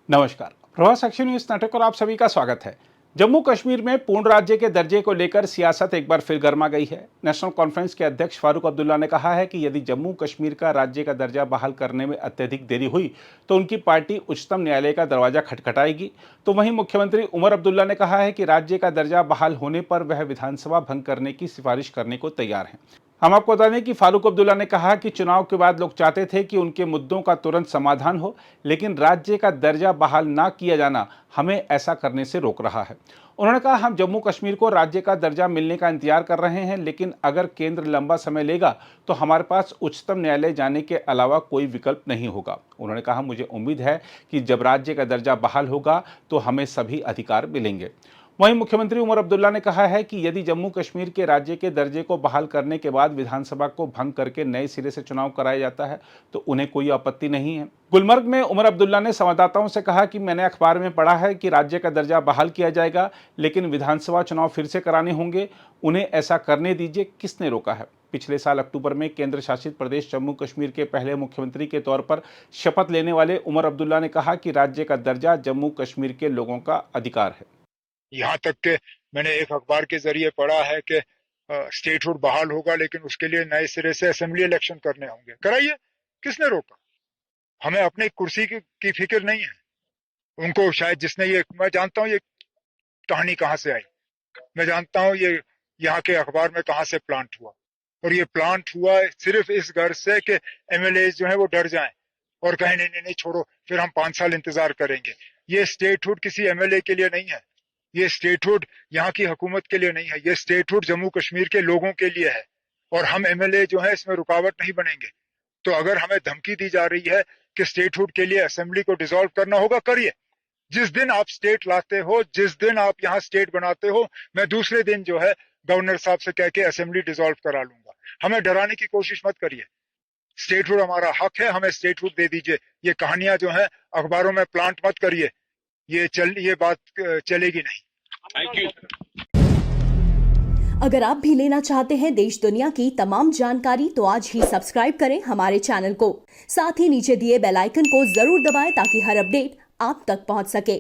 नमस्कार, Prabhas action news नाटक और आप सभी का स्वागत है। जम्मू कश्मीर में पूर्ण राज्य के दर्जे को लेकर सियासत एक बार फिर गर्मा गई है। नेशनल कॉन्फ्रेंस के अध्यक्ष फारूक अब्दुल्ला ने कहा है कि यदि जम्मू कश्मीर का राज्य का दर्जा बहाल करने में अत्यधिक देरी हुई तो उनकी पार्टी उच्चतम न्यायालय का दरवाजा खटखटाएगी। तो वहीं मुख्यमंत्री उमर अब्दुल्ला ने कहा है कि राज्य का दर्जा बहाल होने पर वह विधानसभा भंग करने की सिफारिश करने को तैयार हैं। हम आपको बता दें कि फारूक अब्दुल्ला ने कहा कि चुनाव के बाद लोग चाहते थे कि उनके मुद्दों का तुरंत समाधान हो, लेकिन राज्य का दर्जा बहाल ना किया जाना हमें ऐसा करने से रोक रहा है। उन्होंने कहा, हम जम्मू कश्मीर को राज्य का दर्जा मिलने का इंतजार कर रहे हैं, लेकिन अगर केंद्र लंबा समय लेगा तो हमारे पास उच्चतम न्यायालय जाने के अलावा कोई विकल्प नहीं होगा। उन्होंने कहा, मुझे उम्मीद है कि जब राज्य का दर्जा बहाल होगा तो हमें सभी अधिकार मिलेंगे। वहीं मुख्यमंत्री उमर अब्दुल्ला ने कहा है कि यदि जम्मू कश्मीर के राज्य के दर्जे को बहाल करने के बाद विधानसभा को भंग करके नए सिरे से चुनाव कराया जाता है तो उन्हें कोई आपत्ति नहीं है। गुलमर्ग में उमर अब्दुल्ला ने संवाददाताओं से कहा कि मैंने अखबार में पढ़ा है कि राज्य का दर्जा बहाल किया जाएगा, लेकिन विधानसभा चुनाव फिर से कराने होंगे। उन्हें ऐसा करने दीजिए, किसने रोका है। पिछले साल अक्टूबर में केंद्र शासित प्रदेश जम्मू कश्मीर के पहले मुख्यमंत्री के तौर पर शपथ लेने वाले उमर अब्दुल्ला ने कहा कि राज्य का दर्जा जम्मू कश्मीर के लोगों का अधिकार है। यहाँ तक के मैंने एक अखबार के जरिए पढ़ा है कि स्टेटहुड बहाल होगा, लेकिन उसके लिए नए सिरे से असेंबली इलेक्शन करने होंगे। कराइए, किसने रोका। हमें अपनी कुर्सी की फिक्र नहीं है। उनको शायद मैं जानता हूँ ये कहानी कहाँ से आई, मैं जानता हूँ ये यहाँ के अखबार में कहाँ से प्लांट हुआ, और ये प्लांट हुआ सिर्फ इस घर से कि एमएलए जो है वो डर जाएं और कहें नहीं नहीं नहीं छोड़ो, फिर हम 5 साल इंतजार करेंगे। ये स्टेटहुड किसी एमएलए के लिए नहीं है, ये स्टेटहुड यहाँ की हुकूमत के लिए नहीं है, ये स्टेटहुड जम्मू कश्मीर के लोगों के लिए है, और हम एमएलए जो है इसमें रुकावट नहीं बनेंगे। तो अगर हमें धमकी दी जा रही है कि स्टेटहुड के लिए असेंबली को डिसॉल्व करना होगा, करिए। जिस दिन आप स्टेट लाते हो, जिस दिन आप यहाँ स्टेट बनाते हो, मैं दूसरे दिन जो है गवर्नर साहब से कह के असेंबली डिसॉल्व करा लूंगा। हमें डराने की कोशिश मत करिए। स्टेटहुड हमारा हक है, हमें स्टेटहुड दे दीजिए। ये कहानियां जो है अखबारों में प्लांट मत करिए, ये बात चलेगी नहीं। Thank you. अगर आप भी लेना चाहते हैं देश दुनिया की तमाम जानकारी तो आज ही सब्सक्राइब करें हमारे चैनल को। साथ ही नीचे दिए बेल आइकन को जरूर दबाएं ताकि हर अपडेट आप तक पहुंच सके।